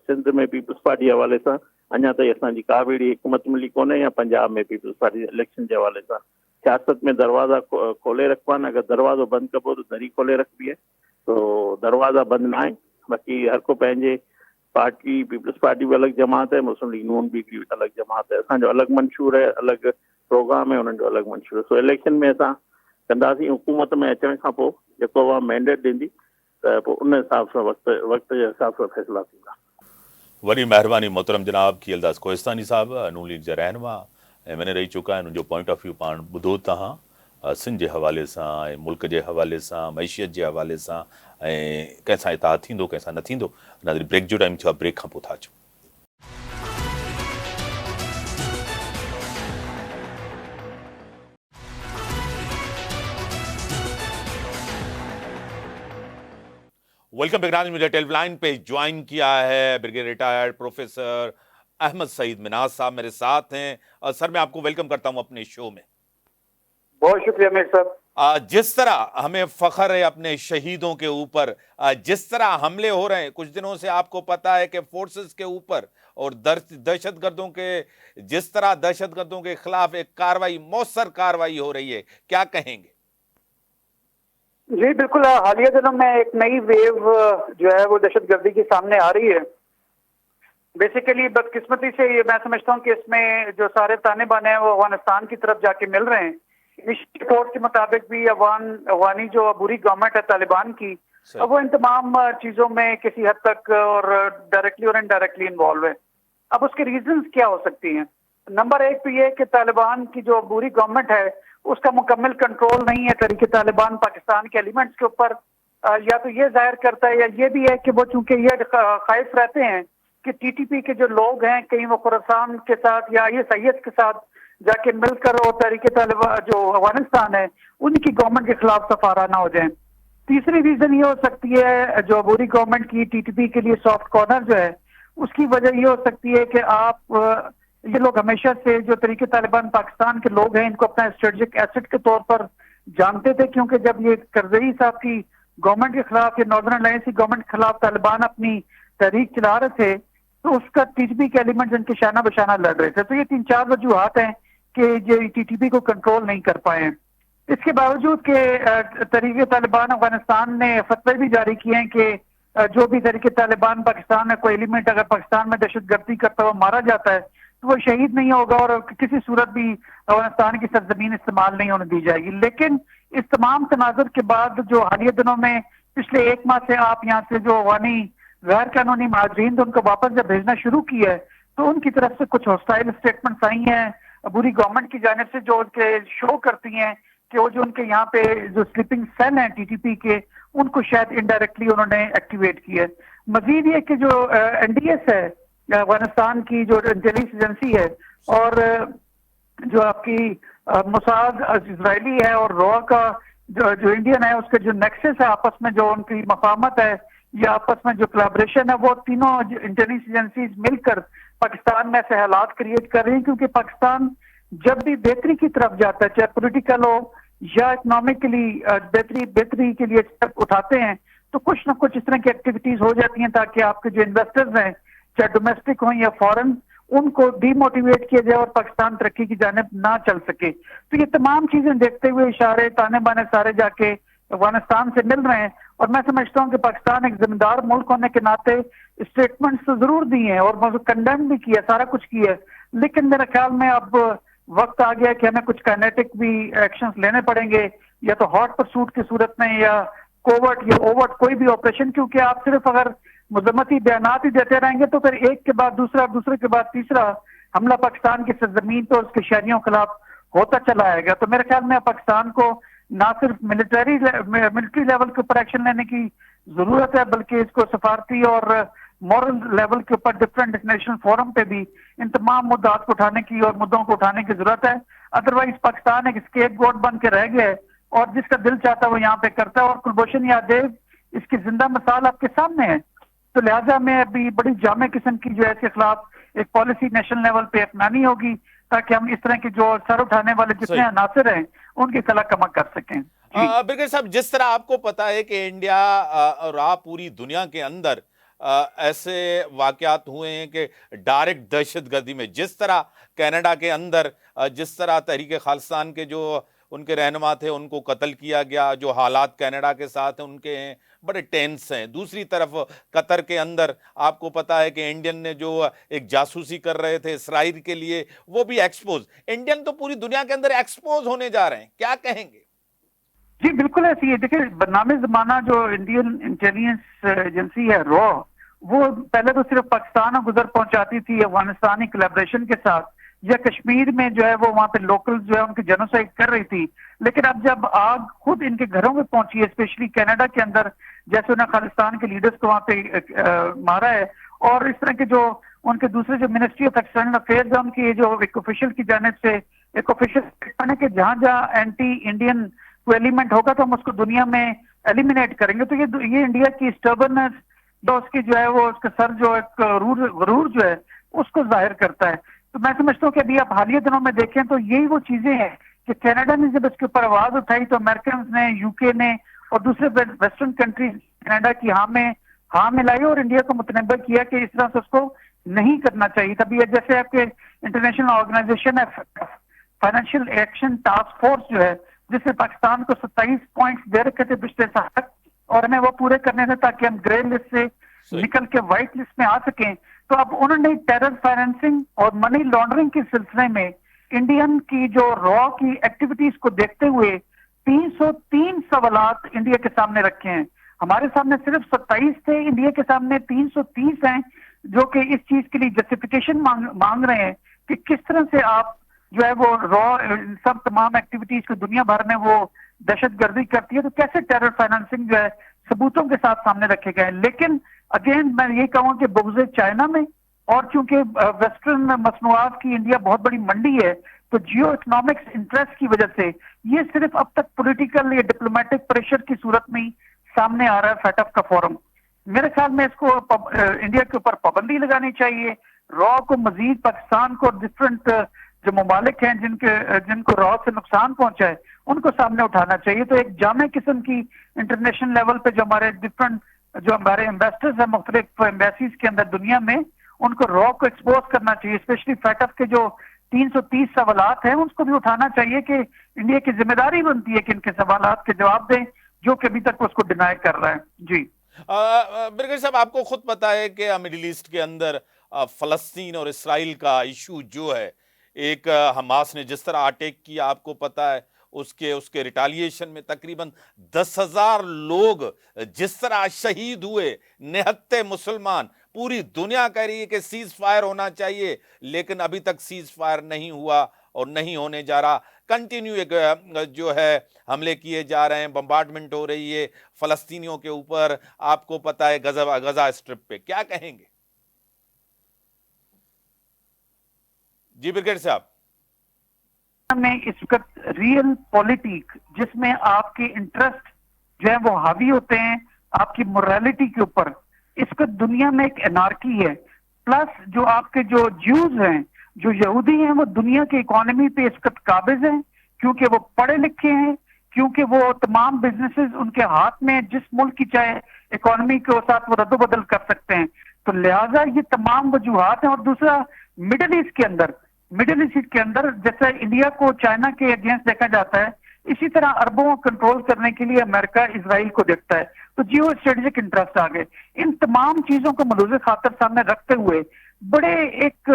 सिंध में पीपल्स पार्टी हवाले सां अञा ताईं असांजी का बि अहिड़ी हिकमत मिली कोन्हे, या पंजाब में पीपल्स पार्टी इलेक्शन जे हवाले सां। सियासत में दरवाज़ा खोले रखबा आहिनि, अगरि दरवाज़ो बंदि कबो त दरी खोले रखबी आहे, तो दरवाज़ा बंदि न आहिनि। बाक़ी हर को पंहिंजे पार्टी, पीपल्स पार्टी भी अलॻि जमात है, मुस्लिम लीग नून भी हिकिड़ी अलॻि जमात है, असांजो अलॻि मंशूर है, अलॻि प्रोग्राम है, उन्हनि जो अलॻि मंशूर है। सो इलेक्शन में असां कंदासीं, हुकूमत में अचण खां पोइ जेको अवाम मैंडेट ॾींदी त पोइ उन हिसाब सां वक़्त जे हिसाब सां फ़ैसिला थींदा। वॾी महिरबानी मोहतरम जनाब खीलदास कोहिस्तानी साहब, नून लीग जा रहनुमा ऐं मैंने रही चुका आहिनि। उनजो पॉइंट ऑफ व्यू पाण ॿुधो तव्हां सिंध जे हवाले सां ऐं मुल्क जे हवाले सां, मैशियत जे हवाले सां, ऐं कंहिंसां इतिहाद थींदो कंहिंसां न थींदो। नाज़रीन, ब्रेक जो टाइम थियो आहे, ब्रेक खां पोइ था अचूं। Welcome back. मीडिया टेलीलाइन पे ज्वाइन किया है brigade retired professor Ahmed Saeed Minaj साहब मेरे साथ हैं। सर, मैं आपको वेलकम करता हूं अपने शो में। बहुत शुक्रिया मेरे साहब। जिस तरह हमें फख्र है अपने शहीदों के ऊपर, जिस तरह हमले हो रहे हैं, कुछ दिनों से आपको पता है कि फोर्सेस के ऊपर اور دہشت گردوں کے جس طرح دہشت گردوں کے خلاف ایک کاروائی مؤثر کاروائی ہو رہی ہے، کیا کہیں گے؟ جی بالکل، حالیہ دنوں میں ایک نئی ویو جو ہے وہ دہشت گردی کی سامنے آ رہی ہے. بیسیکلی بدقسمتی سے یہ میں سمجھتا ہوں کہ اس میں جو سارے تانے بانے ہیں وہ افغانستان کی طرف جا کے مل رہے ہیں. رپورٹ کے مطابق بھی افغانی جو عبوری گورنمنٹ ہے طالبان کی، اب وہ ان تمام چیزوں میں کسی حد تک اور ڈائریکٹلی اور انڈائریکٹلی انوالو ہے. اب اس کے ریزنز کیا ہو سکتی ہیں؟ نمبر ایک تو یہ کہ طالبان کی جو عبوری گورنمنٹ ہے اس کا مکمل کنٹرول نہیں ہے تحریک طالبان پاکستان کے ایلیمنٹس کے اوپر. یا تو یہ ظاہر کرتا ہے یا یہ بھی ہے کہ وہ چونکہ یہ خائف رہتے ہیں کہ ٹی ٹی پی کے جو لوگ ہیں کہیں وہ خراسان کے ساتھ یا ISIS کے ساتھ جا کے مل کر اور تحریک طالبان جو افغانستان ہے ان کی گورنمنٹ کے خلاف سفارہ نہ ہو جائیں. تیسری ریزن یہ ہو سکتی ہے جو عبوری گورنمنٹ کی ٹی ٹی پی کے لیے سافٹ کارنر جو ہے اس کی وجہ یہ ہو سکتی ہے کہ آپ یہ لوگ ہمیشہ سے جو تحریک طالبان پاکستان کے لوگ ہیں ان کو اپنا اسٹریٹجک ایسٹ کے طور پر جانتے تھے، کیونکہ جب یہ کرزئی صاحب کی گورنمنٹ کے خلاف یا ناردرن الائنس کی گورنمنٹ کے خلاف طالبان اپنی تحریک چلا رہے تھے تو اس کا ٹی ٹی پی کے ایلیمنٹ ان کے شانہ بشانہ لڑ رہے تھے. تو یہ 3-4 وجوہات ہیں کہ یہ ٹی ٹی پی کو کنٹرول نہیں کر پائے ہیں. اس کے باوجود کہ تحریک طالبان افغانستان نے فتوے بھی جاری کیے ہیں کہ جو بھی تحریک طالبان پاکستان میں کوئی ایلیمنٹ اگر پاکستان میں دہشت گردی کرتا ہوا مارا جاتا ہے تو وہ شہید نہیں ہوگا اور کسی صورت بھی افغانستان کی سرزمین استعمال نہیں ہونے دی جائے گی. لیکن اس تمام تناظر کے بعد جو حالیہ دنوں میں پچھلے 1 ماہ سے آپ یہاں سے جو افغانی غیر قانونی مہاجرین ان کو واپس جب بھیجنا شروع کی ہے تو ان کی طرف سے کچھ ہاسٹائل اسٹیٹمنٹس آئی ہیں عبوری گورنمنٹ کی جانب سے جو ان کے شو کرتی ہیں کہ وہ جو ان کے یہاں پہ جو سلیپنگ سیل ہیں ٹی ٹی پی کے ان کو شاید انڈائریکٹلی انہوں نے ایکٹیویٹ کیا ہے. مزید یہ کہ جو NDS ہے افغانستان کی جو انٹیلیجنس ایجنسی ہے اور جو آپ کی موساد اسرائیلی ہے اور روا کا جو انڈین ہے اس کے جو نیکسس ہے آپس میں جو ان کی مفاہمت ہے یا آپس میں جو کولابریشن ہے وہ تینوں انٹیلیجنس ایجنسیز مل کر پاکستان میں ایسے حالات کریٹ کر رہی ہیں کیونکہ پاکستان جب بھی بہتری کی طرف جاتا ہے چاہے پولیٹیکل ہو یا اکنامکلی بہتری کے لیے اسٹیپ اٹھاتے ہیں تو کچھ نہ کچھ اس طرح کی ایکٹیویٹیز ہو جاتی ہیں تاکہ آپ کے جو انویسٹرز ہیں چاہے ڈومیسٹک ہوں یا فورن ان کو ڈی موٹیویٹ کیا جائے اور پاکستان ترقی کی جانب نہ چل سکے. تو یہ تمام چیزیں دیکھتے ہوئے اشارے تانے بانے سارے جا کے افغانستان سے مل رہے ہیں اور میں سمجھتا ہوں کہ پاکستان ایک ذمہ دار ملک ہونے کے ناطے اسٹیٹمنٹس تو ضرور دی ہیں اور کنڈیم بھی کیا سارا کچھ کیا ہے، لیکن میرے خیال میں اب وقت آ گیا کہ ہمیں کچھ کائنیٹک بھی ایکشنز لینے پڑیں گے یا تو ہاٹ پرسوٹ کی صورت میں یا کوورٹ یا اوورٹ کوئی بھی آپریشن، کیونکہ آپ صرف اگر مذمتی بیانات ہی دیتے رہیں گے تو پھر ایک کے بعد دوسرا دوسرے کے بعد تیسرا حملہ پاکستان کی سرزمین پر اس کے شہریوں کے خلاف ہوتا چلا آئے گا. تو میرے خیال میں پاکستان کو نہ صرف ملٹری لیول کے اوپر ایکشن لینے کی ضرورت ہے بلکہ اس کو سفارتی اور مورل لیول کے اوپر ڈفرینٹ انٹرنیشنل فورم پہ بھی ان تمام مدعات کو اٹھانے کی اور مدعوں کو اٹھانے کی ضرورت ہے. ادروائز پاکستان ایک اسکیپ گوٹ بن کے رہ گیا ہے اور جس کا دل چاہتا ہے وہ یہاں پہ کرتا ہے اور کلبھوشن یادیو اس کی زندہ مثال آپ کے سامنے ہے. تو لہٰذا میں ابھی بڑی جامع قسم کی جو ہے اس کے خلاف ایک پالیسی نیشنل لیول پہ اپنانی ہوگی تاکہ ہم اس طرح کے جو سر اٹھانے والے جتنے عناصر ہیں ان کی کلا کمک کر سکیں. برگیڈیئر صاحب، جس طرح آپ کو پتا ہے کہ انڈیا اور آپ پوری دنیا کے اندر ایسے واقعات ہوئے ہیں کہ ڈائریکٹ دہشت گردی میں جس طرح کینیڈا کے اندر جس طرح تحریک خالصان کے جو ان کے رہنما تھے ان کو قتل کیا گیا، جو حالات کینیڈا کے ساتھ ہیں ان کے ہیں بڑے ٹینس ہیں. دوسری طرف قطر کے اندر آپ کو پتا ہے کہ انڈین نے جو ایک جاسوسی کر رہے تھے اسرائیل کے لیے وہ بھی ایکسپوز. انڈین تو پوری دنیا کے اندر ایکسپوز ہونے جا رہے ہیں، کیا کہیں گے؟ جی بالکل ایسی ہے. دیکھیں بدنام زمانہ جو انڈین انٹیلیجنس ایجنسی ہے را، وہ پہلے تو صرف پاکستان میں گزر پہنچاتی تھی افغانستانی کولیبریشن کے ساتھ یا کشمیر میں جو ہے وہ وہاں پہ لوکل جو ہے ان کی جینوسائڈ کر رہی تھی. لیکن اب جب آگ خود ان کے گھروں میں پہنچی ہے اسپیشلی کینیڈا کے اندر جیسے انہیں خالصتان کے لیڈرز کو وہاں پہ مارا ہے اور اس طرح کے جو ان کے دوسرے جو منسٹری آف ایکسٹرنل افیئرز ہے ان کی جو ایک آفیشیل کی جانب سے ایک آفیشیل کہ جہاں جہاں اینٹی انڈین کوئی ایلیمنٹ ہوگا تو ہم اس کو دنیا میں ایلیمینیٹ کریں گے. تو یہ انڈیا کی اسٹربنس جو اس کی جو ہے وہ اس کا سر جو ایک غرور جو ہے اس کو ظاہر کرتا ہے. تو میں سمجھتا ہوں کہ ابھی آپ حالیہ دنوں میں دیکھیں تو یہی وہ چیزیں ہیں کہ کینیڈا نے جب اس کے اوپر آواز اٹھائی تو امریکنز نے، UK نے اور دوسرے ویسٹرن کنٹریز کینیڈا کی ہاں ملائی اور انڈیا کو متنبہ کیا کہ اس طرح سے اس کو नहीं करना चाहिए। तभी जैसे आपके इंटरनेशनल ऑर्गेनाइजेशन है फाइनेंशियल एक्शन टास्क फोर्स जो है, जिसने पाकिस्तान को 27 पॉइंट्स दे रखे थे पिछले साल, और हमें वो पूरे करने थे ताकि हम ग्रे लिस्ट से निकल के व्हाइट लिस्ट में आ सकें। तो अब उन्होंने टेरर फाइनेंसिंग और मनी लॉन्ड्रिंग के सिलसिले में इंडियन की जो रॉ की एक्टिविटीज को देखते हुए 303 सवालात इंडिया के सामने रखे हैं। हमारे सामने सिर्फ 27 थे, इंडिया के सामने 330 हैं, जो कि इस चीज के लिए जस्टिफिकेशन मांग रहे हैं कि किस तरह से आप जो है वो रॉ सब तमाम एक्टिविटीज को दुनिया भर में वो दहशतगर्दी करती है, तो कैसे टेरर फाइनेंसिंग जो है सबूतों के साथ सामने रखे गए। लेकिन अगेन मैं ये कहूँ कि बुग़्ज़ चाइना में, और चूंकि वेस्टर्न मसनूआत की इंडिया बहुत बड़ी मंडी है, तो जियो इकोनॉमिक्स इंटरेस्ट की वजह से ये सिर्फ अब तक पॉलिटिकल या डिप्लोमेटिक प्रेशर की सूरत में ही सामने आ रहा है फैटफ का फोरम। मेरे ख्याल में इसको इंडिया के ऊपर पाबंदी लगानी चाहिए। रॉ को मजीद पाकिस्तान को डिफरेंट जो ममालिक हैं जिनको रॉ से नुकसान पहुंचा है उनको सामने उठाना चाहिए। तो एक जामे किस्म की इंटरनेशनल लेवल पे जो हमारे इन्वेस्टर्स हैं मुख्तलिफ एम्बेसीज के अंदर दुनिया में, उनको रॉ को एक्सपोज करना चाहिए। स्पेशली फैटफ के जो 330 सवालात हैं उसको भी उठाना चाहिए कि इंडिया की जिम्मेदारी बनती है कि इनके सवालात के जवाब दें, जो कि अभी तक उसको डिनाई कर रहा है। जी ब्रिगेडियर साहब, आपको खुद पता है कि मिडिल ईस्ट के अंदर फलस्तीन और इसराइल का इशू जो है, एक हमास ने जिस तरह अटैक किया, आपको पता है उसके रिटालिएशन में तकरीबन 10,000 लोग जिस तरह शहीद हुए, निहत्ते मुसलमान। पूरी दुनिया कह रही है कि सीज फायर होना चाहिए, लेकिन अभी तक सीज फायर नहीं हुआ और नहीं होने जा रहा। कंटिन्यू जो है हमले किए जा रहे हैं, बम्बार्डमेंट हो रही है फलस्तीनियों के ऊपर। आपको पता है गजा स्ट्रिप पे क्या कहेंगे? जी ब्रिगेडियर साहब। में इस वक्त रियल पॉलिटिक जिसमें आपके इंटरेस्ट जो है वो हावी होते हैं आपकी मोरालिटी के ऊपर, इस वक्त दुनिया में एक एनार्की है। प्लस जो आपके जो ज्यूज हैं, जो यहूदी हैं, वो दुनिया की इकोनॉमी पे इस वक्त काबिज हैं, क्योंकि वो पढ़े लिखे हैं, क्योंकि वो तमाम बिजनेसेस उनके हाथ में, जिस मुल्क की चाहे इकोनॉमी के साथ वो रद्दोबदल कर सकते हैं। तो लिहाजा ये तमाम वजूहात हैं। और दूसरा मिडिल ईस्ट के अंदर जैसे इंडिया को चाइना के अगेंस्ट देखा जाता है, इसी तरह अरबों को कंट्रोल करने के लिए अमेरिका इजराइल को देखता है। तो जियो स्ट्रेटेजिक इंटरेस्ट आ गए। इन तमाम चीजों को मलूज़े खातर सामने रखते हुए बड़े एक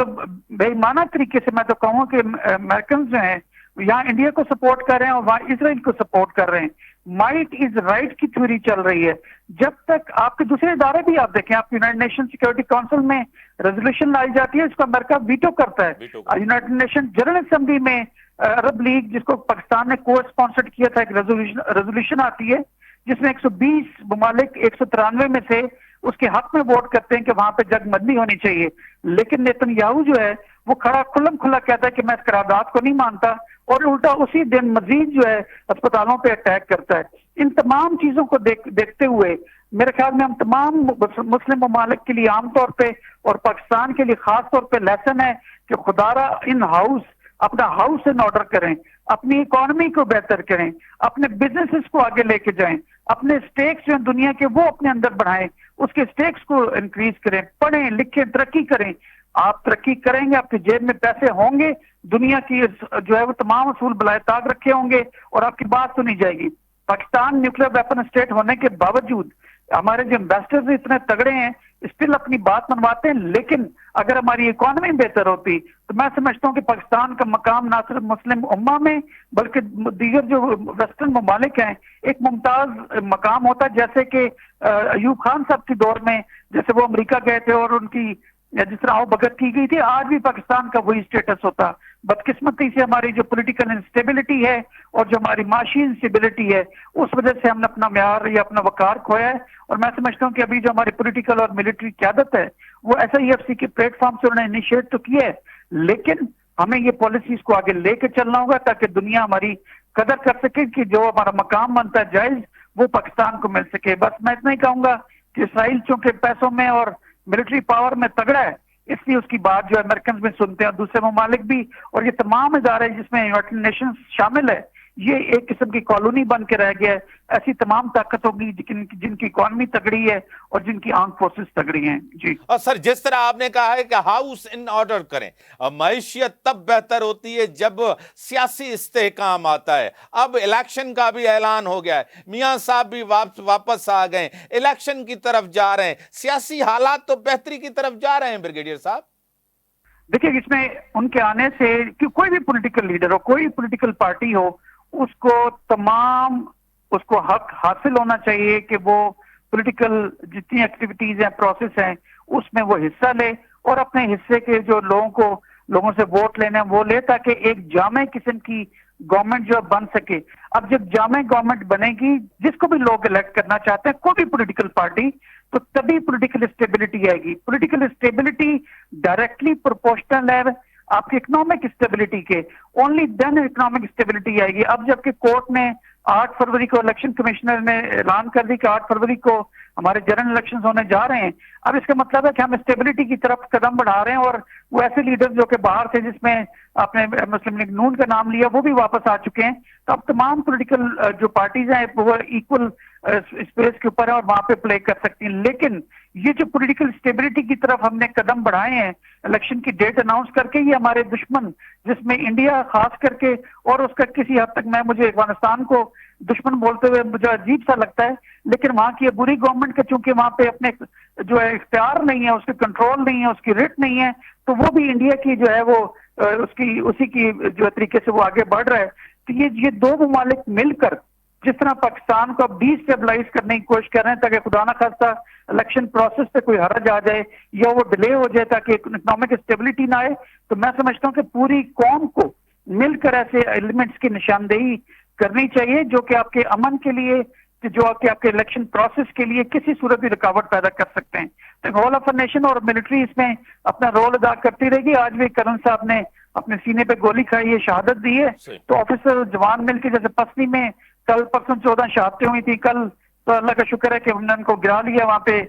बेईमाना तरीके से मैं तो कहूँ कि अमेरिकन जो हैं यहाँ इंडिया को सपोर्ट कर रहे हैं और वहाँ इसराइल को सपोर्ट कर रहे हैं। माइट इज राइट की थ्योरी चल रही है। जब तक आपके दूसरे इदारे भी आप देखें, आप यूनाइटेड नेशन सिक्योरिटी काउंसिल में रेजोल्यूशन लाई जाती है, इसको अमेरिका वीटो करता है। यूनाइटेड नेशन जनरल असेंबली में अरब लीग, जिसको पाकिस्तान ने को स्पॉन्सर्ड किया था, एक रेजोल्यूशन आती है जिसमें 120 ममालिक 193 में से उसके हक में वोट करते हैं कि वहां पे जंग होनी चाहिए। लेकिन नेतन्याहू जो है वो खुल्लम खुल्ला कहता है कि मैं इस करारदाद को नहीं मानता, और उल्टा उसी दिन मजीद जो है अस्पतालों पे अटैक करता है। इन तमाम चीजों को देखते हुए मेरे ख्याल में हम तमाम मुस्लिम ममालिक के लिए आमतौर पे और पाकिस्तान के लिए खास तौर पे लेसन है कि खुदारा इन हाउस अपना हाउस इन ऑर्डर करें, अपनी इकोनॉमी को बेहतर करें, अपने बिजनेसेस को आगे लेके जाएं, अपने स्टेक्स जो दुनिया के वो अपने अंदर बढ़ाएं, उसके स्टेक्स को इंक्रीज करें, पढ़ें लिखें, तरक्की करें। आप तरक्की करेंगे, आपकी जेब में पैसे होंगे, दुनिया की जो है वो तमाम असूल बलाए ताक रखे होंगे और आपकी बात सुनी जाएगी। पाकिस्तान न्यूक्लियर वेपन स्टेट होने के बावजूद हमारे जो इन्वेस्टर्स इतने तगड़े हैं, स्टिल अपनी बात मनवाते हैं। लेकिन अगर हमारी इकोनॉमी बेहतर होती तो मैं समझता हूँ कि पाकिस्तान का मकाम ना सिर्फ मुस्लिम उम्मा में बल्कि दीगर जो वेस्टर्न ममालिक हैं एक मुमताज मकाम होता, जैसे कि अयूब खान साहब के दौर में जैसे वो अमेरिका गए थे और उनकी जिस तरह आओ भगत की गई थी, आज भी पाकिस्तान का वही स्टेटस होता। बदकिस्मती से हमारी जो पॉलिटिकल इंस्टेबिलिटी है और जो हमारी माशी इंस्टेबिलिटी है, उस वजह से हमने अपना म्यार या अपना वकार खोया है। और मैं समझता हूँ कि अभी जो हमारी पॉलिटिकल और मिलिट्री क्यादत है वो SIFC के प्लेटफॉर्म से उन्होंने इनिशिएट तो किया है, लेकिन हमें ये पॉलिसीज को आगे लेके चलना होगा ताकि दुनिया हमारी कदर कर सके कि जो हमारा मकाम बनता है जायज वो पाकिस्तान को मिल सके। बस मैं इतना ही कहूंगा कि इसराइल चूंकि पैसों में और मिलिट्री पावर में तगड़ा है, इसलिए उसकी बात जो अमेरिकन भी सुनते हैं और दूसरे ममालिक भी, और ये तमाम इदारे जिसमें यूनाइटेड नेशंस शामिल है, ये एक किस्म की कॉलोनी बन के रह गया है। ऐसी तमाम ताकत होगी जिनकी इकॉनमी तगड़ी है और जिनकी आर्म फोर्सेस तगड़ी हैं। जी। और सर, जिस तरह आपने कहा है कि हाउस इन ऑर्डर करें, मईशियत तब बेहतर होती है जब सियासी इस्तेहकाम आता है। अब इलेक्शन का भी ऐलान हो गया है, मियां साहब भी वापस आ गए, इलेक्शन की तरफ जा रहे हैं, सियासी हालात तो बेहतरी की तरफ जा रहे हैं ब्रिगेडियर साहब। देखिए, इसमें उनके आने से कि कोई भी पॉलिटिकल लीडर हो, कोई पॉलिटिकल पार्टी हो, उसको हक हासिल होना चाहिए कि वो पॉलिटिकल जितनी एक्टिविटीज हैं, प्रोसेस हैं, उसमें वो हिस्सा ले और अपने हिस्से के जो लोगों से वोट लेने हैं वो ले, ताकि एक जामे किस्म की गवर्नमेंट जो बन सके। अब जब जामे गवर्नमेंट बनेगी, जिसको भी लोग इलेक्ट करना चाहते हैं, कोई भी पॉलिटिकल पार्टी, तो तभी पॉलिटिकल स्टेबिलिटी आएगी। पॉलिटिकल स्टेबिलिटी डायरेक्टली प्रोपोर्शनल है आपकी इकोनॉमिक स्टेबिलिटी के, ओनली देन इकोनॉमिक स्टेबिलिटी आएगी। अब जबकि कोर्ट ने 8 फरवरी को इलेक्शन कमिश्नर ने ऐलान कर दी कि 8 फरवरी को हमारे जनरल इलेक्शन होने जा रहे हैं, अब इसका मतलब है कि हम स्टेबिलिटी की तरफ कदम बढ़ा रहे हैं और वो ऐसे लीडर जो कि बाहर थे, जिसमें आपने मुस्लिम लीग नून का नाम लिया, वो भी वापस आ चुके हैं। तो अब तमाम पॉलिटिकल जो पार्टीज हैं वो इक्वल स्पेस के ऊपर है और वहां पे प्ले कर सकती हैं। लेकिन ये जो पॉलिटिकल स्टेबिलिटी की तरफ हमने कदम बढ़ाए हैं इलेक्शन की डेट अनाउंस करके, ये हमारे दुश्मन, जिसमें इंडिया खास करके, और उसका किसी हद तक मुझे अफगानिस्तान को दुश्मन बोलते हुए मुझे अजीब सा लगता है, लेकिन वहां की बुरी गवर्नमेंट का चूंकि वहां पे अपने जो है इख्तियार नहीं है, उसके कंट्रोल नहीं है, उसकी रिट नहीं है, तो वो भी इंडिया की जो है वो उसी की जो तरीके से वो आगे बढ़ रहा है। तो ये दो ममालिक मिलकर जिस तरह पाकिस्तान को अब डिस्टेबलाइज करने की कोशिश कर रहे हैं, ताकि खुदा ना खास्ता इलेक्शन प्रोसेस पे कोई हरज आ जाए या वो डिले हो जाए ताकि इकोनॉमिक स्टेबिलिटी ना आए, तो मैं समझता हूँ कि पूरी कौम को मिलकर ऐसे एलिमेंट्स की निशानदेही करनी चाहिए जो कि आपके अमन के लिए, जो आपके इलेक्शन प्रोसेस के लिए किसी सूरत भी रुकावट पैदा कर सकते हैं। तो होल ऑफ अ नेशन और मिलिट्री इसमें अपना रोल अदा करती रहेगी। आज भी कर्नल साहब ने अपने सीने पे गोली खाई है, शहादत दी है, तो ऑफिसर जवान मिलकर, जैसे पसनी में कल परसों 14 शहादतें हुई थी, कल तो अल्लाह का शुक्र है कि उन्होंने उनको गिरा लिया वहां पे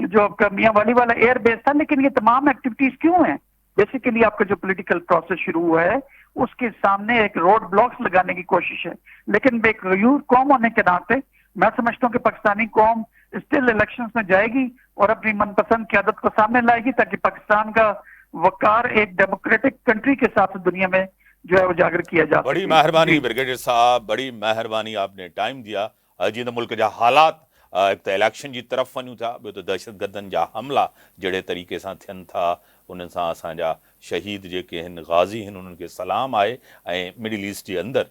जो आपका मियां वाली वाला एयर बेस था। लेकिन ये तमाम एक्टिविटीज क्यों हैं? बेसिकली आपका जो पॉलिटिकल प्रोसेस शुरू हुआ है उसके सामने एक रोड ब्लॉक्स लगाने की कोशिश है। लेकिन एक गयूर कौम होने के नाते मैं समझता हूँ कि पाकिस्तानी कौम स्टिल इलेक्शंस में जाएगी और अपनी मनपसंद क़यादत को सामने लाएगी, ताकि पाकिस्तान का वकार एक डेमोक्रेटिक कंट्री के साथ दुनिया में जो है उजागर किया जा सके। बड़ी मेहरबानी ब्रिगेडियर साहब, बड़ी मेहरबानी, आपने टाइम दिया। जी मुल्क जा हालात, एक तो इलेक्शन जी तरफ़ वञूं था, ॿियो त दहशतगर्दनि जा हमला जहिड़े तरीक़े सां थियनि था, उन्हनि सां असांजा शहीद जेके आहिनि, गाज़ी आहिनि, उन्हनि खे सलाम आहे। ऐं मिडिल ईस्ट जे अंदरि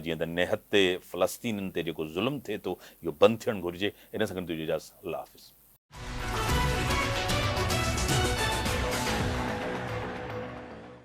जीअं त निहत ते फ़लस्तीननि ते जेको ज़ुल्म थिए थो, इहो बंदि थियणु घुरिजे। इन सां गॾु इजाज़त, अल्लाह हाफ़िज़।